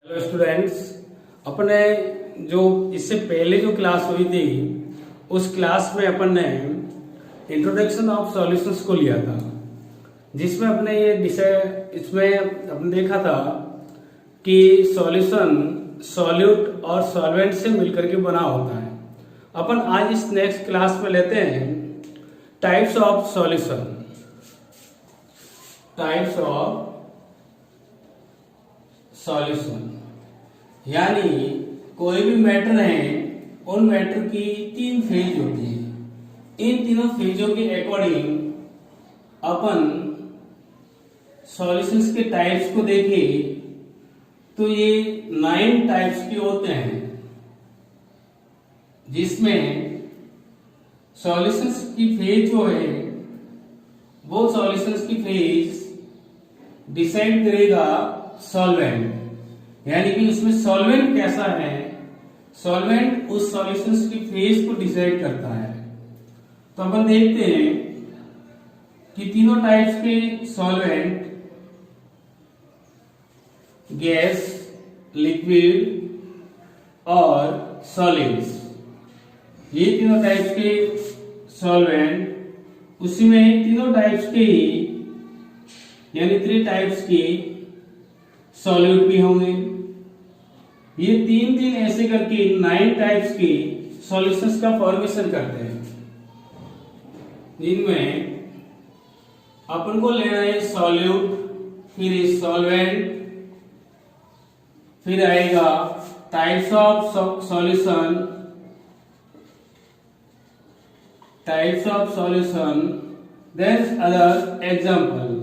Hello students, अपने जो इससे पहले जो क्लास हुई थी उस क्लास में अपन ने इंट्रोडक्शन ऑफ सॉल्यूशंस को लिया था, जिसमें अपने ये विषय इसमें अपन देखा था कि सॉल्यूशन सॉल्यूट और सॉल्वेंट से मिलकर के बना होता है। अपन आज इस नेक्स्ट क्लास में लेते हैं types of solution. Types of solution यानी कोई भी मैटर है, उन मैटर की तीन फेज होती है। इन तीनों फेजों के अकॉर्डिंग अपन सॉल्यूशंस के टाइप्स को देखें तो ये 9 टाइप्स के होते हैं, जिसमें सॉल्यूशंस की फेज जो है वो सॉल्यूशंस की फेज डिसाइड करेगा सॉल्वेंट, यानी कि उसमें सॉल्वेंट कैसा है, सॉल्वेंट उस सॉल्यूशंस की फेज को डिसाइड करता है। तो अपन देखते हैं कि तीनों टाइप्स के सॉल्वेंट गैस, लिक्विड और सॉलिड्स, ये तीनों टाइप्स के सॉल्वेंट, उसी में तीनों टाइप्स के यानी 3 टाइप्स की सॉल्यूट भी होंगे। ये तीन ऐसे करके 9 टाइप्स की सॉल्यूशंस का फॉर्मेशन करते हैं, जिनमें अपन को लेना है सॉल्यूट, फिर सॉल्वेंट, फिर आएगा types of solution, types of solution, then other example.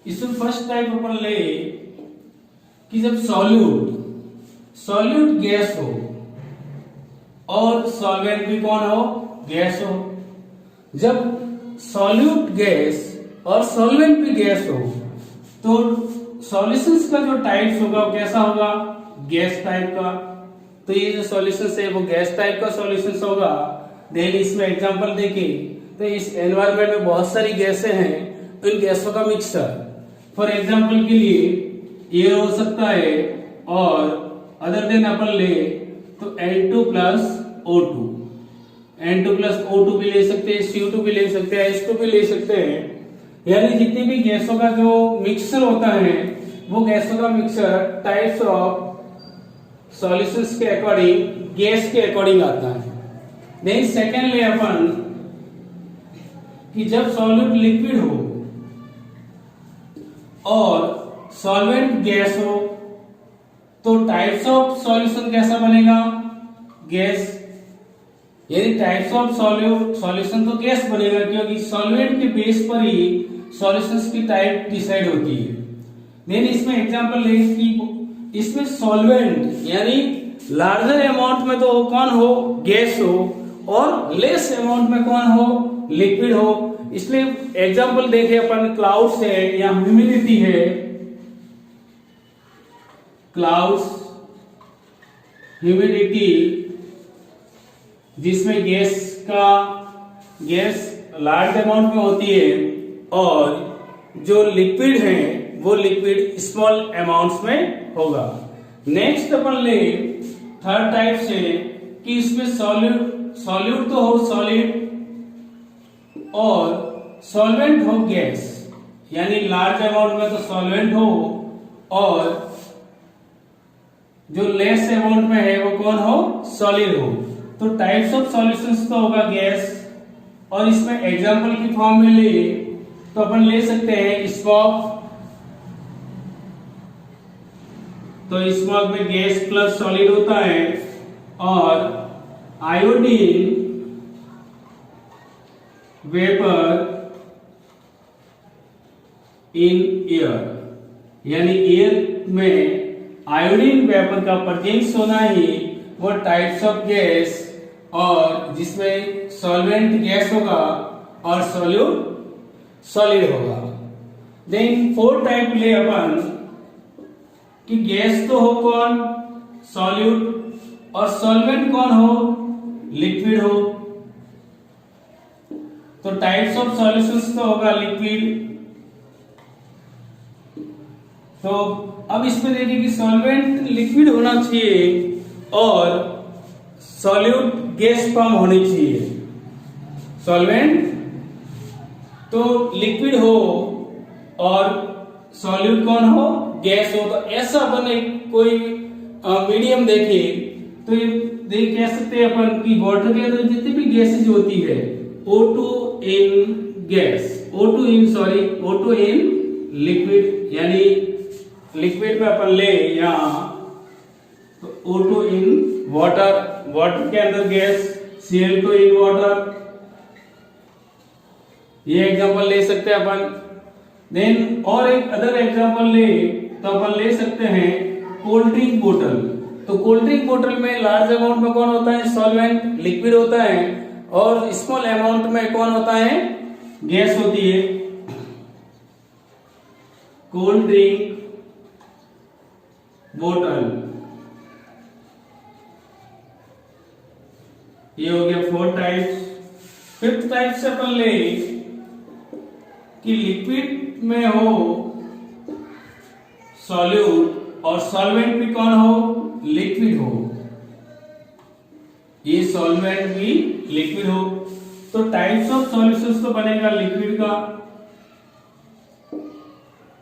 इसमें फर्स्ट टाइप अपन ले कि जब सॉल्यूट गैस हो और सॉल्वेंट भी कौन हो, गैस हो। जब सॉल्यूट गैस और सॉल्वेंट भी गैस हो तो सॉल्यूशंस का जो टाइप्स होगा वो कैसा होगा, गैस टाइप का। तो ये जो सॉल्यूशंस है वो गैस टाइप का सॉल्यूशंस होगा। देन इसमें एग्जांपल देखें तो इस एनवायरनमेंट में बहुत सारी गैसें हैं, तो इन गैसों का मिक्सचर, फॉर एग्जाम्पल के लिए एयर हो सकता है, और अदर देन अपन ले तो N2 plus O2, N2 plus O2 भी ले सकते हैं, CO2 भी ले सकते हैं, H2 भी ले सकते हैं। यानी जितनी भी गैसों का जो मिक्सचर होता है वो गैसों का मिक्सचर टाइप्स ऑफ सॉल्यूशंस के अकॉर्डिंग, गैस के अकॉर्डिंग आता है। देन सेकेंड ले अपन कि जब सॉल्यूट लिक्विड हो और सॉल्वेंट गैस हो तो टाइप्स ऑफ सॉल्यूशन कैसा बनेगा, गैस। यानी टाइप्स ऑफ सॉल्यूशन तो गैस बनेगा, क्योंकि सॉल्वेंट के बेस पर ही सॉल्यूशंस की टाइप डिसाइड होती है। देन इसमें एग्जांपल ले कि इसमें सॉल्वेंट यानी लार्जर अमाउंट में तो कौन हो, गैस हो, और लेस अमाउंट में कौन हो, लिक्विड हो। इसलिए एग्जांपल देखे अपन क्लाउड्स है या ह्यूमिडिटी है, क्लाउड्स, ह्यूमिडिटी, जिसमें गैस लार्ज अमाउंट में होती है, और जो लिक्विड है वो लिक्विड स्मॉल अमाउंट्स में होगा। नेक्स्ट अपन ले थर्ड टाइप से कि इसमें सॉल्यूट तो हो सॉलिड और सॉल्वेंट हो गैस, यानी लार्ज अमाउंट में तो सॉल्वेंट हो, और जो लेस अमाउंट में है वो कौन हो, सॉलिड हो। तो टाइप्स ऑफ सॉल्यूशंस तो होगा गैस। और इसमें एग्जांपल की फॉर्म में ले तो अपन ले सकते हैं स्मोक। तो स्मोक में गैस प्लस सॉलिड होता है, और आयोडीन वेपर इन एयर, यानी एयर में आयोडीन वेपर का प्रेजेंस होना ही वो टाइप्स ऑफ गैस, और जिसमें सॉल्वेंट गैस होगा और सॉल्यूट सॉलिड होगा। देन 4 टाइप ले अपन कि गैस तो हो कौन, सॉल्यूट, और सॉल्वेंट कौन हो, लिक्विड हो। तो टाइप्स ऑफ सॉल्यूशंस तो होगा लिक्विड, तो अब इसमें देखिए कि सॉल्वेंट लिक्विड होना चाहिए और सॉल्यूट गैस फॉर्म होनी चाहिए। सॉल्वेंट तो लिक्विड हो और सॉल्यूट कौन हो, गैस हो। तो ऐसा अपन एक कोई मीडियम देखे तो ये देख कह सकते हैं अपन कि वाटर के अंदर जितनी भी गैसेज होती है O2 in gas, O2 in liquid, यानी लिक्विड में अपन ले यहाँ तो O2 इन वाटर, वाटर के अंदर गैस Cl2 इन वाटर, ये एग्जांपल ले सकते हैं अपन। देन और एक अदर एग्जांपल ले तो अपन ले सकते हैं कोल्ड ड्रिंक बोतल। तो कोल्ड ड्रिंक बोतल में लार्ज अमाउंट में कौन होता है, सॉल्वेंट लिक्विड होता है, और स्मॉल अमाउंट में कौन होता है, गैस होती है। कोल्ड ड्रिंक बोतल, ये हो गया 4 टाइप्स। 5th टाइप से अपन ले कि लिक्विड में हो सॉल्यूट और सॉल्वेंट भी कौन हो, लिक्विड हो। ये सॉल्वेंट भी लिक्विड हो तो टाइप्स ऑफ सॉल्यूशंस तो बनेगा लिक्विड का।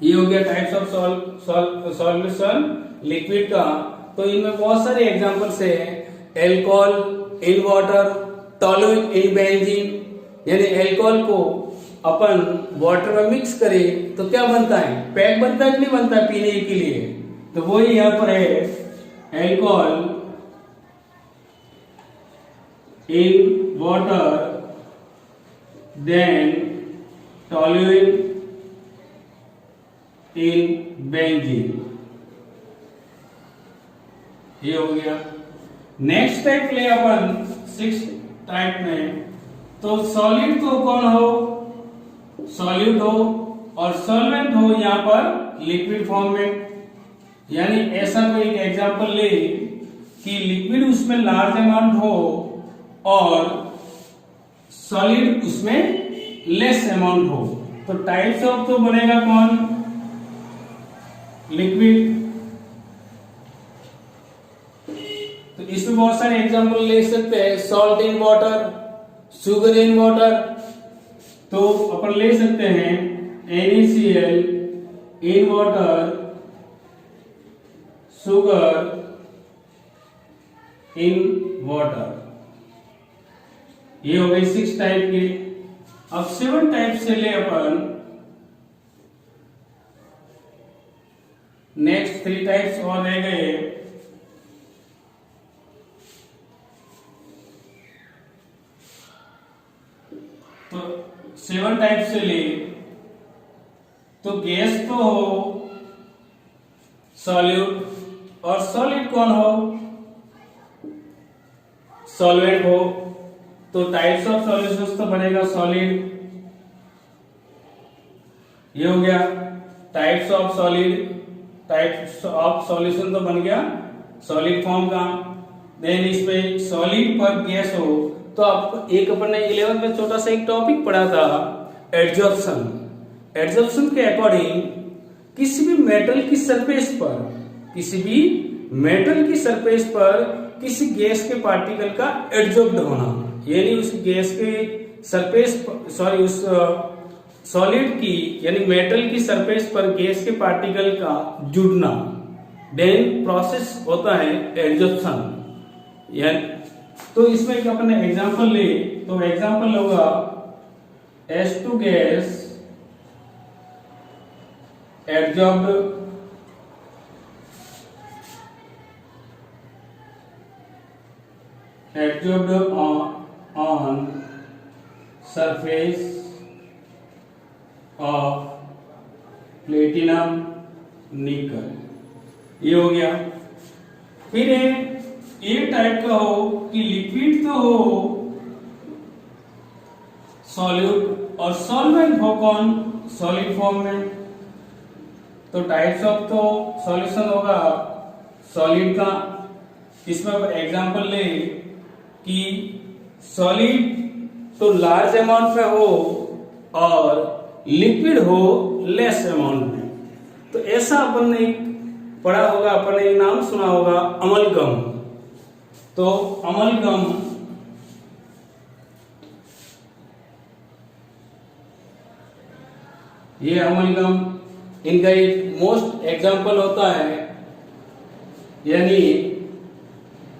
ये हो गया टाइप्स ऑफ सॉल्यूशन लिक्विड का। तो इनमें बहुत सारे एग्जांपल्स है, alcohol in water, toluene in benzene. यानी एल्कोहल को अपन वाटर में मिक्स करें तो क्या बनता है, पैक बनता है कि नहीं बनता है पीने के लिए। तो वो ही यहां पर है alcohol in water, then toluene in benzene, ये हो गया। नेक्स्ट टाइप ले अपन 6th टाइप में, तो सॉलिड तो कौन हो, सॉल्यूट हो और सॉल्वेंट हो यहां पर लिक्विड फॉर्म में। यानी ऐसा कोई एक एग्जांपल ले कि लिक्विड उसमें लार्ज अमाउंट हो और सॉलिड उसमें लेस अमाउंट हो। तो टाइप्स ऑफ तो बनेगा कौन, लिक्विड। तो इसमें बहुत सारे एग्जांपल ले सकते हैं, salt in water, sugar in water. तो अपन ले सकते हैं NaCl in water, sugar in water. ये हो गई 6 टाइप की। अब 7 टाइप से ले अपन नेक्स्ट 3 टाइप्स और रह गए। तो 7 टाइप से ले तो गैस तो हो सॉल्यूट और सॉलिड कौन हो, सॉल्वेंट हो। तो टाइप्स ऑफ सॉल्यूशंस तो बनेगा सॉलिड, ये हो गया types of solid. Types of solution तो बन गया सॉलिड फॉर्म का। देन इसमें सॉलिड पर गैस हो तो आप एक अपन ने 11th में छोटा सा एक टॉपिक पढ़ा था, एडजॉर्प्शन। एडजॉर्प्शन के अकॉर्डिंग किसी भी मेटल की सरफेस पर, किसी भी मेटल की सरफेस पर किसी गैस के पार्टिकल का एडजॉर्ब्ड होना, यानी उस गैस के सरफेस, सॉरी उस सॉलिड की यानी मेटल की सरफेस पर गैस के पार्टिकल का जुड़ना, देन प्रोसेस होता है एडजॉर्प्शन। यानी तो इसमें एक अपन एग्जांपल ले तो एग्जांपल होगा H2 gas adsorbed on surface of platinum nickel, ये हो गया। फिर एक टाइप का हो कि लिक्विड तो हो सॉल्यूट और सॉल्वेंट हो कौन, सॉलिड फॉर्म में। तो टाइप्स ऑफ तो सॉल्यूशन होगा सॉलिड का। इसमें एग्जांपल ले कि सॉलिड तो लार्ज अमाउंट में हो और लिक्विड हो लेस अमाउंट में। तो ऐसा अपन ने पढ़ा होगा, अपन ने नाम सुना होगा अमलगम। तो अमलगम ये अमलगम इनका एक मोस्ट एग्जाम्पल होता है, यानी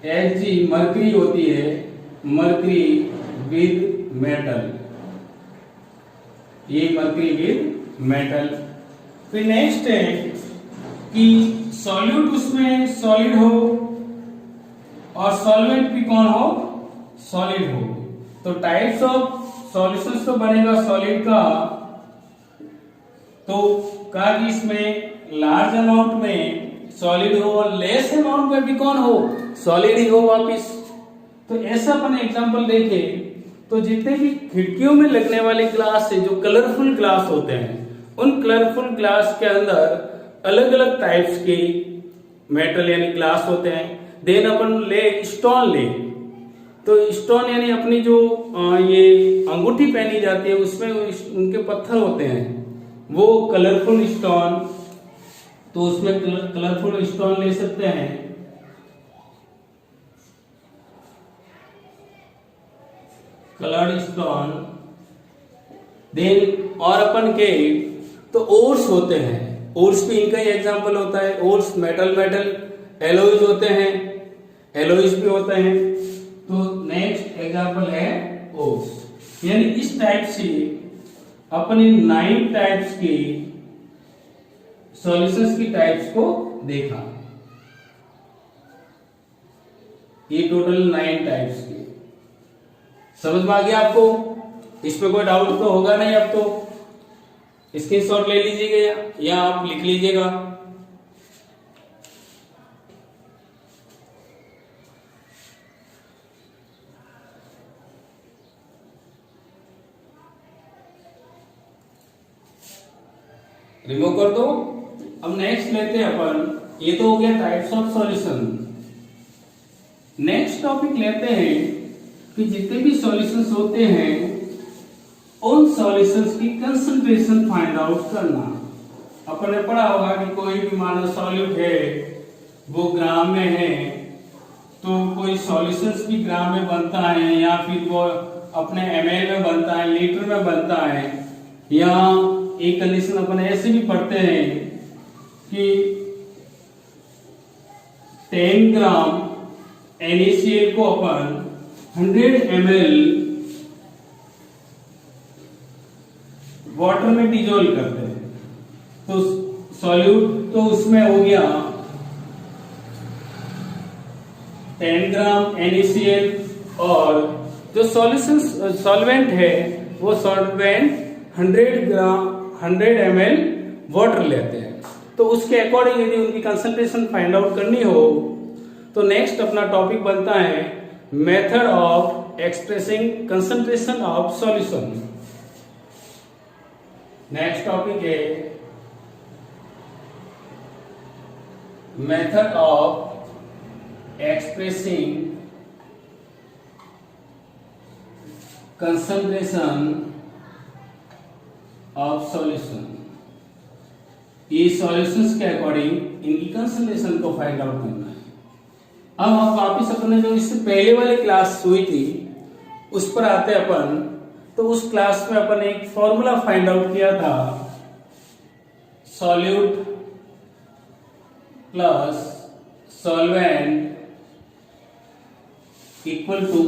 Hg मरकरी होती है, मरकरी विद मेटल, ये मरकरी विद मेटल। फिर नेक्स्ट है कि सॉल्यूट उसमें सॉलिड हो और सॉल्वेंट भी कौन हो, सॉलिड हो। तो टाइप्स ऑफ सॉल्यूशंस तो बनेगा सॉलिड का, तो कहा कि इसमें लार्ज अमाउंट में सॉलिड हो और लेस अमाउंट में भी कौन हो, सॉलिड ही हो वापिस। तो ऐसा अपन एग्जांपल देखे तो जितने भी खिड़कियों में लगने वाले ग्लास है, जो कलरफुल ग्लास होते हैं, उन कलरफुल ग्लास के अंदर अलग अलग टाइप्स के मेटल यानी ग्लास होते हैं। देन अपन ले स्टोन ले, तो स्टोन यानी अपनी जो ये अंगूठी पहनी जाती है उसमें उनके पत्थर होते हैं, वो कलरफुल स्टोन, तो उसमें कलरफुल स्टोन ले सकते हैं। Coloured stone. देन और अपन के तो ओर्स होते हैं, ओर्स भी इनका ही एग्जांपल होता है। ओर्स मेटल एलोइज होते हैं, एलोइज भी होते हैं। तो नेक्स्ट एग्जांपल है ओर्स। यानी इस टाइप से अपने 9 टाइप्स की सॉल्यूशंस की टाइप्स को देखा, ये टोटल 9 टाइप्स की। समझ में आ गया आपको? इसमें कोई डाउट तो होगा नहीं। अब तो स्क्रीनशॉट ले लीजिएगा या आप लिख लीजिएगा। रिमूव कर दो। अब नेक्स्ट लेते हैं अपन, ये तो हो गया types of solution. Next topic लेते हैं कि जितने भी सॉल्यूशंस होते हैं उन सॉल्यूशंस की कंसंट्रेशन फाइंड आउट करना। अपन ने पढ़ा होगा कि कोई भी मानो सॉल्यूट है वो ग्राम में है, तो कोई सॉल्यूशंस भी ग्राम में बनता है या फिर वो अपने ml में बनता है, लीटर में बनता है। या एक कंडीशन अपन ऐसे भी पढ़ते हैं कि 10 ग्राम NaCl को अपन 100 ml वाटर में डिजोल्व करते हैं, तो सॉल्यूट तो उसमें हो गया 10 ग्राम NaCl, और जो सॉल्वेंट है वो सॉल्वेंट 100 ml वाटर लेते हैं। तो उसके अकॉर्डिंग यदि उनकी कंसंट्रेशन फाइंड आउट करनी हो तो नेक्स्ट अपना टॉपिक बनता है method of expressing concentration of solution. Next topic है method of expressing concentration of solution. ये सॉल्यूशंस के अकॉर्डिंग इनकी कंसंट्रेशन को फाइंड आउट करना है। अब हम वापिस अपने जो इससे पहले वाली क्लास हुई थी उस पर आते अपन। तो उस क्लास में अपन एक फॉर्मूला फाइंड आउट किया था, solute plus solvent equal to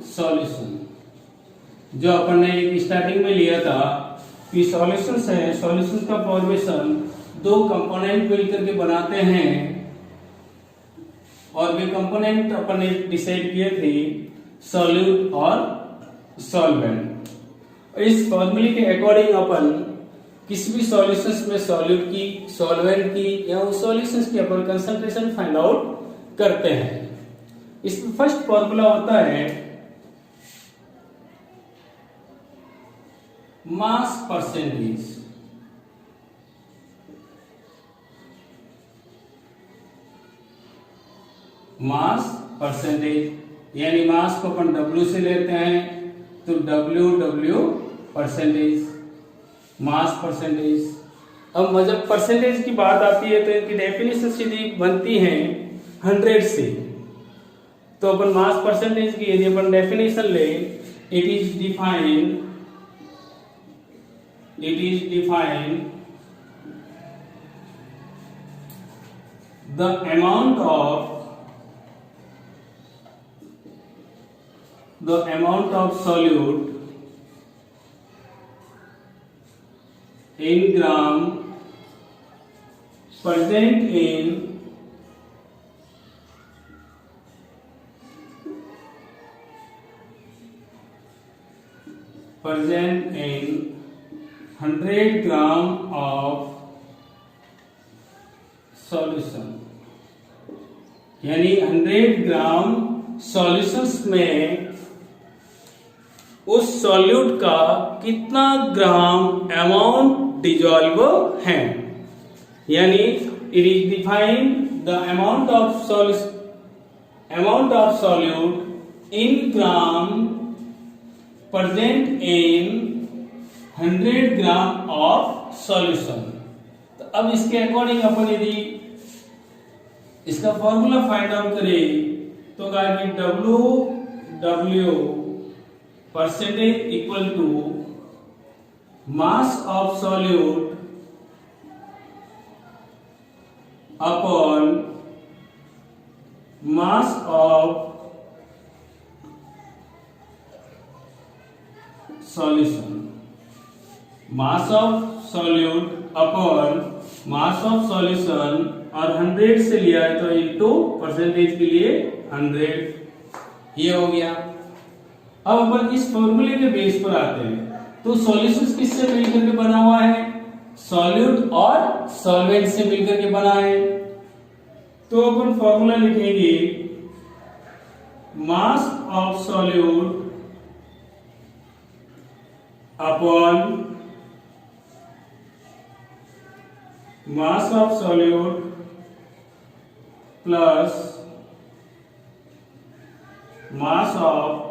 solution, जो अपन ने स्टार्टिंग में लिया था कि सॉल्यूशंस है, सॉल्यूशंस का फॉर्मेशन 2 कंपोनेंट मिलकर के बनाते हैं, और वे कंपोनेंट अपन ने डिसाइड किए थे सॉल्यूट और सॉल्वेंट। इस फॉर्मूले के अकॉर्डिंग अपन किसी भी सॉल्यूशंस में सॉल्यूट की, सॉल्वेंट की या उस सॉल्यूशंस की अपन कंसंट्रेशन फाइंड आउट करते हैं। इसमें फर्स्ट फॉर्मूला होता है मास परसेंटेज। मास परसेंटेज यानी मास को अपन W से लेते हैं, तो W परसेंटेज, मास परसेंटेज। अब जब परसेंटेज की बात आती है तो इनकी डेफिनेशन सीधी बनती है 100 से। तो अपन मास परसेंटेज की यदि अपन डेफिनेशन ले, it is defined the amount of solute in gram present in 100 gram of solution, यानी 100 ग्राम सॉल्यूशंस में उस सॉल्यूट का कितना ग्राम अमाउंट डिजॉल्व है, यानी it is defined the amount of solute in gram present in 100 gram of solution. तो अब इसके अकॉर्डिंग अपन यदि इसका फॉर्मूला फाइंड आउट करें तो क्या कि W percentage equal to mass of solute upon mass of solution, mass of solute upon mass of solution, और 100 से लिया है तो इनटू परसेंटेज के लिए 100, ये हो गया। अब अपन इस फॉर्मूले के बेस पर आते हैं। तो सॉल्यूशंस किससे मिलकर के बना हुआ है? सॉल्यूट और सॉल्वेंट से मिलकर के बना है। तो अपन फॉर्मूला लिखेंगे मास of solute upon mass of solute plus mass of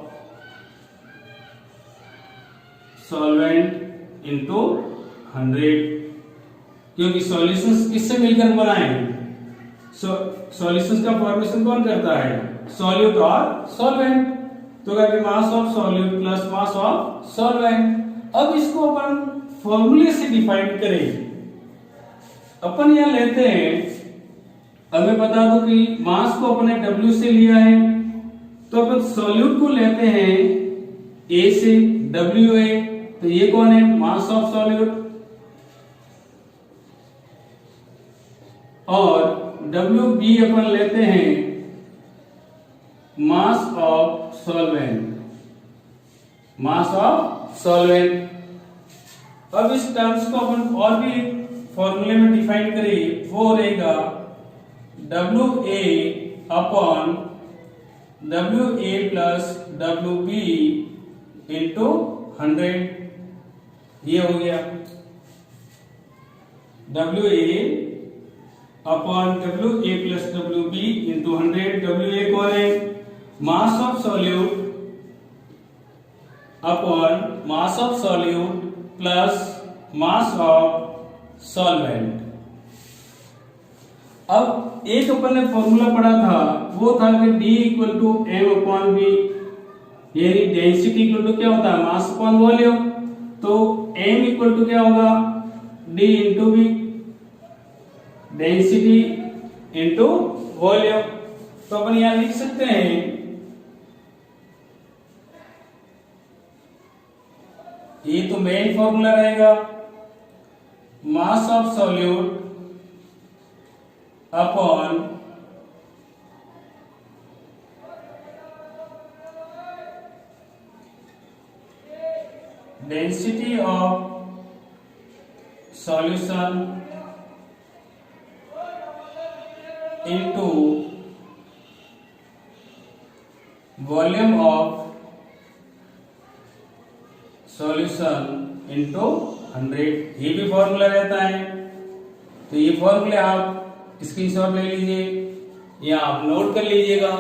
solvent into 100, क्योंकि सॉल्यूशंस किससे मिलकर बनाए? सॉल्यूशंस का फॉर्मेशन कौन करता है? सॉल्यूट और सॉल्वेंट। तो क्या मास of solute plus mass of solvent. अब इसको अपन फॉर्मूले से डिफाइन करें। अपन यहां लेते हैं, अब मैं बता दूं कि मास को अपने W से लिया है, तो अपन सॉल्यूट को लेते हैं A से, WA। तो ये कौन है? मास ऑफ सॉल्यूट, और WB अपन लेते हैं मास of solvent, mass of solvent. अब इस टर्म्स को अपन और भी फॉर्मूले में डिफाइन करें, वो रहेगा WA upon WA plus WB into 100, ये हो गया। WA upon WA plus WB into 100। WA कौन है? मास of solute upon mass of solute plus mass of solvent. अब एक अपन ने फॉर्मूला पढ़ा था, वो था कि D equal to M upon B, यानी डेंसिटी इक्वल टू क्या होता है? Mass upon volume. तो M इक्वल टू क्या होगा? D into B, density into volume. तो अपन यहां लिख सकते हैं, ये तो मेन फॉर्मूला रहेगा, मास of solute upon density of solution into volume of solution into 100, ये भी फॉर्मूला रहता है। तो ये फॉर्मूले आप स्क्रीनशॉट ले लीजिए या आप नोट कर लीजिएगा।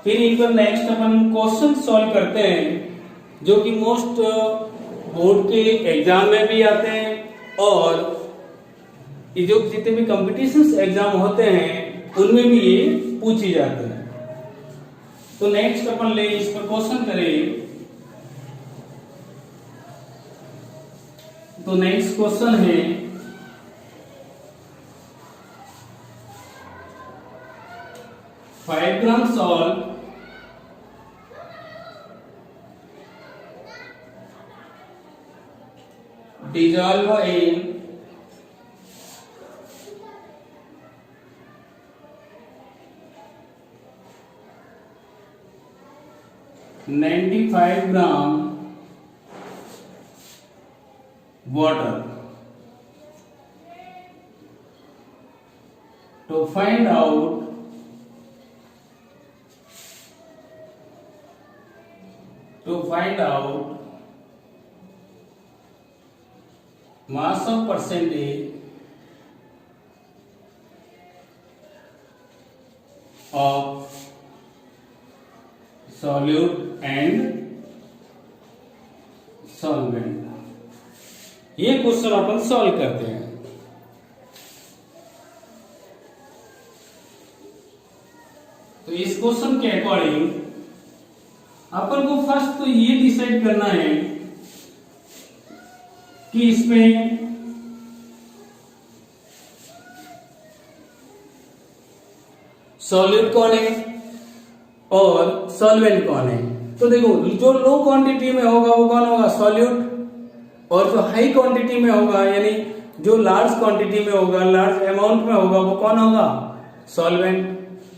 फिर इन पर नेक्स्ट अपन क्वेश्चन सॉल्व करते हैं, जो कि मोस्ट बोर्ड के एग्जाम में भी आते हैं और ये जो जितने भी कॉम्पिटिशन्स एग्जाम होते हैं उनमें भी ये पूछी जाती है। तो नेक्स्ट अपन ले इस पर क्वेश्चन करें। तो नेक्स्ट क्वेश्चन है 5 gram salt dissolve in 95 gram water to find out mass of percentage of solute and solvent। ये क्वेश्चन अपन सॉल्व करते हैं। तो इस क्वेश्चन के अकॉर्डिंग अपन को फर्स्ट तो ये डिसाइड करना है कि इसमें सॉल्यूट कौन है और सॉल्वेंट कौन है। तो देखो जो लो क्वांटिटी में होगा वो कौन होगा, सॉल्यूट, और जो हाई क्वांटिटी में होगा यानी जो लार्ज क्वांटिटी में होगा, लार्ज अमाउंट में होगा, वो कौन होगा, सॉल्वेंट।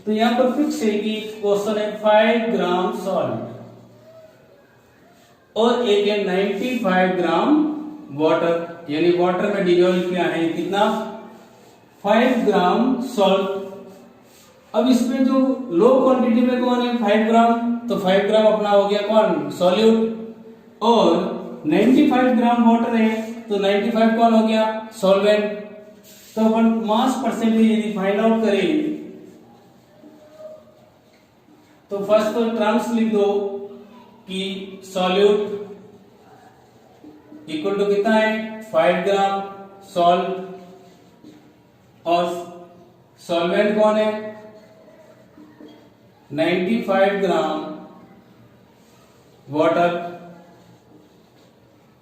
तो यहां पर फिक्स है कि क्वेश्चन है 5 ग्राम सॉल्ट और एक है 95 ग्राम वाटर, यानी वाटर में डिजोल्व किया है कितना, 5 ग्राम सॉल्ट। अब इसमें जो लो क्वांटिटी में कौन है, 5 ग्राम, तो 5 ग्राम अपना हो गया कौन, सॉल्यूट, और 95 ग्राम वाटर है तो 95 कौन हो गया, सॉल्वेंट। तो अपन मास परसेंटेज यदि फाइंड आउट करें तो फर्स्ट तो टर्म्स लिख दो कि सॉल्यूट इक्वल टू कितना है, 5 ग्राम सॉल्ट, और सॉल्वेंट कौन है, 95 ग्राम वाटर,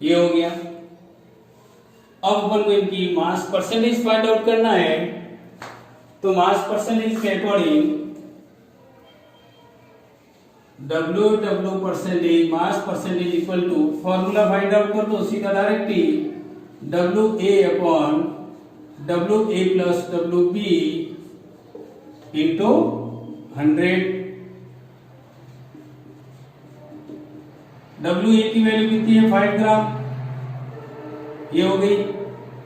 ये हो गया। अब अपन को इनकी मास परसेंटेज फाइंड आउट करना है। तो मास परसेंटेज के according W percentage, mass percentage equal to, formula find out कर दो सीधा डायरेक्ट ही, WA upon WA plus WB into 100। WA की वैल्यू कितनी है, 5 ग्राम, ये हो गई।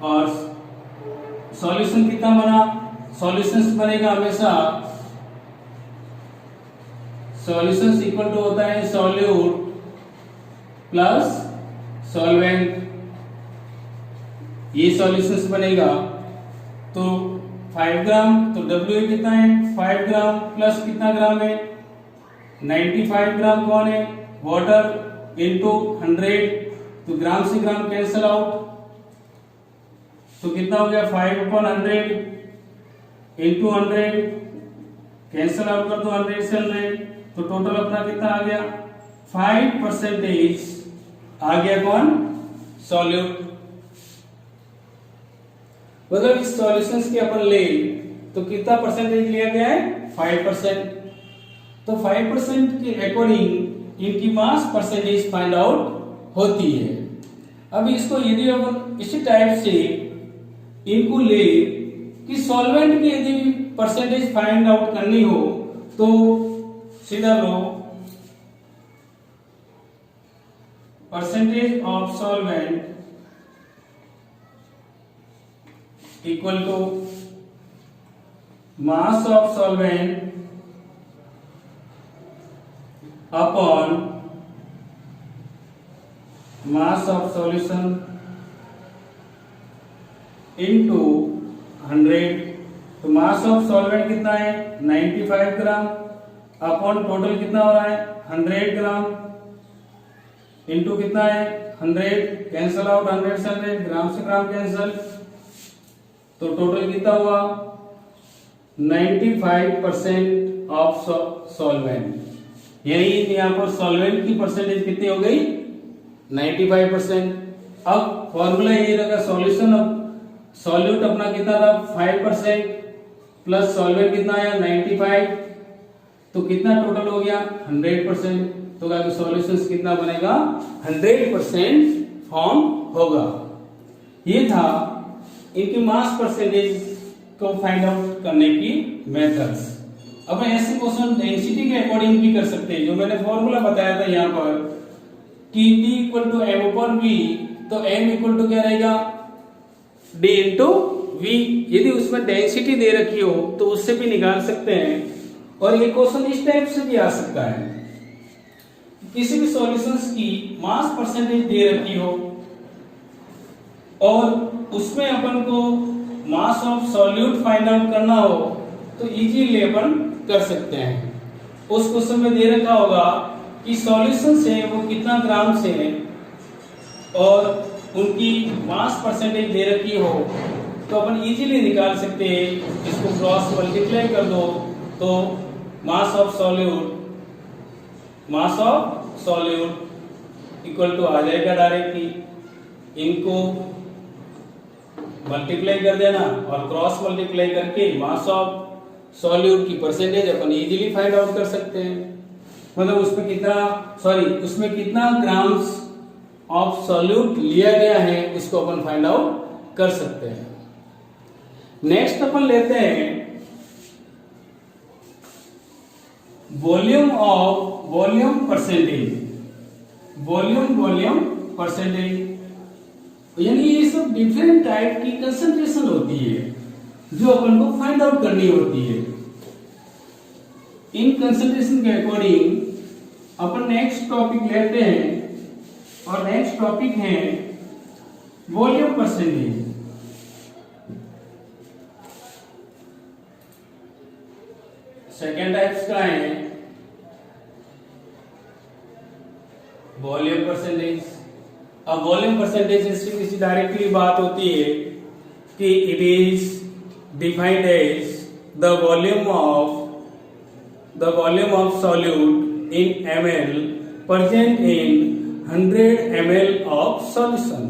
और सॉल्यूशन कितना बना, सॉल्यूशंस बनेगा हमेशा, सॉल्यूशंस इक्वल टू होता है सॉल्यूट प्लस सॉल्वेंट, ये सॉल्यूशंस बनेगा। तो 5 ग्राम, तो WA कितना है, 5 ग्राम प्लस कितना ग्राम है, 95 ग्राम कौन है, वाटर, इंटू 100, तो ग्राम से ग्राम कैंसल आउट, तो कितना हो गया, 5/100 इंटू 100, कैंसल आउट कर दो 100 से 100, तो टोटल अपना कितना आ गया, 5% आ गया कौन, सॉल्यूट। मतलब इस सॉल्यूशंस के अपन ले तो कितना परसेंटेज लिया गया है, 5%। तो 5% के अकॉर्डिंग इनकी मास परसेंटेज फाइंड आउट होती है। अब इसको यदि अपन इसी टाइप से इनको ले कि सॉल्वेंट की यदि परसेंटेज फाइंड आउट करनी हो तो सीधा लो percentage of solvent equal to mass of solvent upon mass of solution into 100। तो मास ऑफ सॉल्वेंट कितना है, 95 ग्राम, अपॉन टोटल कितना हो रहा है, 100 ग्राम, इनटू कितना है, 100, कैंसल आउट 100 से 100, ग्राम से ग्राम कैंसल, तो टोटल कितना हुआ 95% ऑफ सॉल्वेंट, यानी यहाँ पर सॉल्वेंट की परसेंटेज कितनी हो गई 95%। अब फॉर्मूला ये रखा सॉल्यूशन, अब सॉल्यूट अपना कितना था 5% प्लस सॉल्वेंट कितना आया 95, तो कितना टोटल हो गया 100%। तो क्या सॉल्यूशन कितना बनेगा 100% फॉर्म होगा। ये था इनकी मास परसेंटेज को फाइंड आउट करने की मेथड्स। अब ऐसे क्वेश्चन डेंसिटी के अकॉर्डिंग भी कर सकते हैं, जो मैंने फॉर्मूला बताया था यहाँ पर कि D equal to M upon V, तो m इक्वल टू क्या रहेगा D इंटू वी। यदि उसमें डेंसिटी दे रखी हो तो उससे भी निकाल सकते हैं। और ये क्वेश्चन इस टाइप से भी आ सकता है, किसी भी सॉल्यूशंस की मास परसेंटेज दे रखी हो और उसमें अपन को मास ऑफ सॉल्यूट फाइंड आउट करना हो तो इजीली अपन कर सकते हैं। उस क्वेश्चन में दे रखा होगा कि सॉल्यूशन से वो कितना ग्राम से और उनकी मास परसेंटेज दे रखी हो तो अपन इजीली निकाल सकते हैं। इसको क्रॉस मल्टीप्लाई कर दो तो mass of solute equal to आ जाएगा डायरेक्टली। इनको मल्टीप्लाई कर देना और क्रॉस मल्टीप्लाई करके मास ऑफ सॉल्यूट की परसेंटेज अपन इजीली फाइंड आउट कर सकते हैं। मतलब उसमें कितना ग्राम्स ऑफ सॉल्यूट लिया गया है इसको अपन फाइंड आउट कर सकते हैं। नेक्स्ट अपन लेते हैं वॉल्यूम परसेंटेज, यानी ये सब डिफरेंट टाइप की कंसंट्रेशन होती है जो अपन को फाइंड आउट करनी होती है। इन कंसंट्रेशन के अकॉर्डिंग अपन नेक्स्ट टॉपिक लेते हैं और नेक्स्ट टॉपिक है वॉल्यूम परसेंटेज। सेकेंड टाइप्स का है वॉल्यूम परसेंटेज। अब वॉल्यूम परसेंटेज से डायरेक्टली बात होती है कि it is defined as the volume of solute in ml present in 100 ml of solution.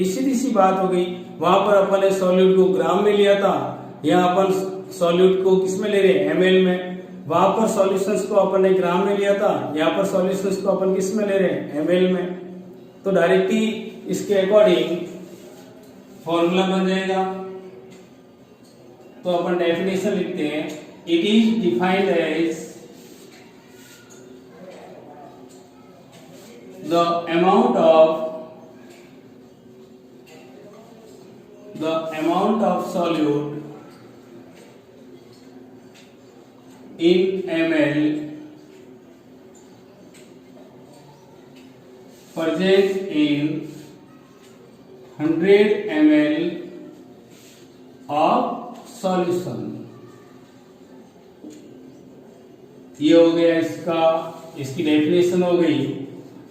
सीधी सी बात हो गई। वहां पर अपन ने सॉल्यूट को ग्राम में लिया था, यहाँ अपन सॉल्यूट को किस में ले रहे हैं ml में। वहां पर सॉल्यूशंस को अपन ने ग्राम में लिया था, यहाँ पर सॉल्यूशंस को अपन किस में ले रहे हैं ml में। तो डायरेक्टली इसके अकॉर्डिंग फॉर्मूला बन जाएगा। तो अपन डेफिनेशन लिखते हैं, it is defined as the amount of solute in ml present in 100 ml of solution। ये हो गया इसकी डेफिनेशन हो गई।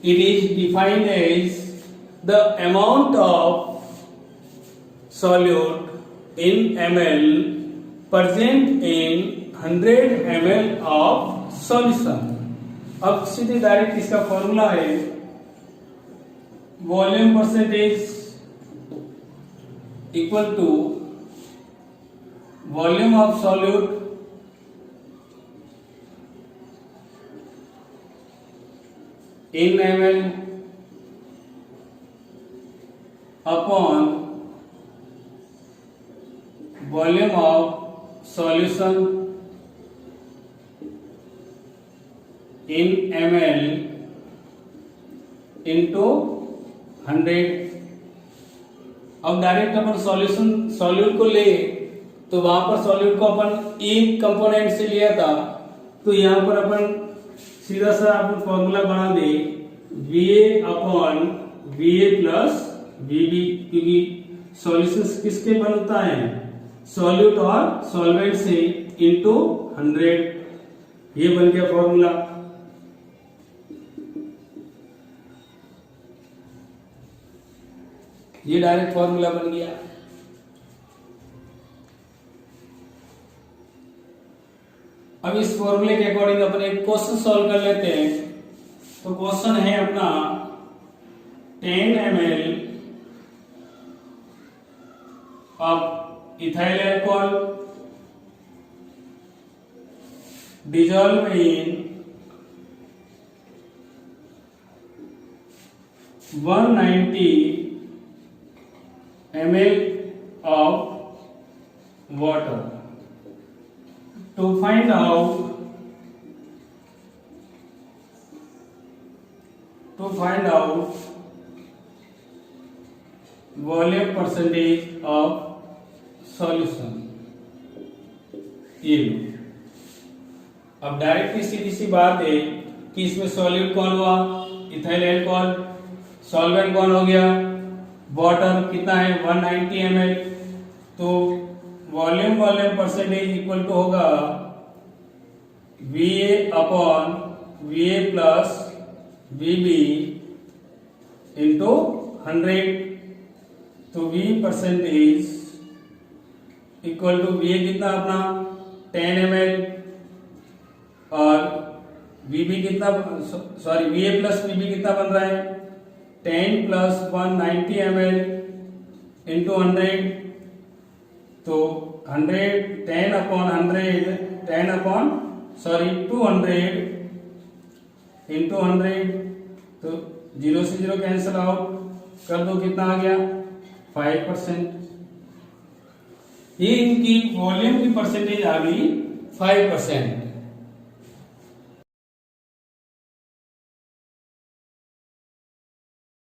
It is defined as the amount of solute in ml present in 100 ml of solution। अब सीधे direct इसका formula है volume percentage equal to volume of solute in ml upon volume of solution in ml into 100। अब direct अपन solute को ले तो वहां पर सॉल्यूट को अपन एक कंपोनेंट से लिया था, तो यहां पर अपन सीधा सा अपन फॉर्मूला बना दे VA upon VA plus VB, क्योंकि सॉल्यूशन किसके बनता है सॉल्यूट और सॉल्वेंट से इनटू 100। ये बन गया फॉर्मूला। ये डायरेक्ट फॉर्मूला बन गया। अब इस फॉर्मूले के अकॉर्डिंग अपन एक क्वेश्चन सॉल्व कर लेते हैं। तो क्वेश्चन है अपना 10 ml of ethyl alcohol dissolved in 190 ml of water. To find out volume percentage of solution। ये अब डायरेक्ट की सीधी सी बात है कि इसमें सॉल्यूट कौन हुआ, इथाइल अल्कोहल, सॉल्वेंट कौन हो गया, वाटर, कितना है 190 ml। तो वॉल्यूम परसेंटेज इक्वल टू होगा VA upon VA plus VB into 100। तो V percentage equal to VA कितना अपना 10 ml और VB कितना, सॉरी VA प्लस VB कितना बन रहा है 10 प्लस 190 ml इंटू 100। तो 100 10 अपॉन 100 10 अपॉन 200 इंटू 100। तो 0 से 0 कैंसिल आउट कर दो, कितना आ गया 5%। ये इनकी वॉल्यूम की परसेंटेज आ गई 5%।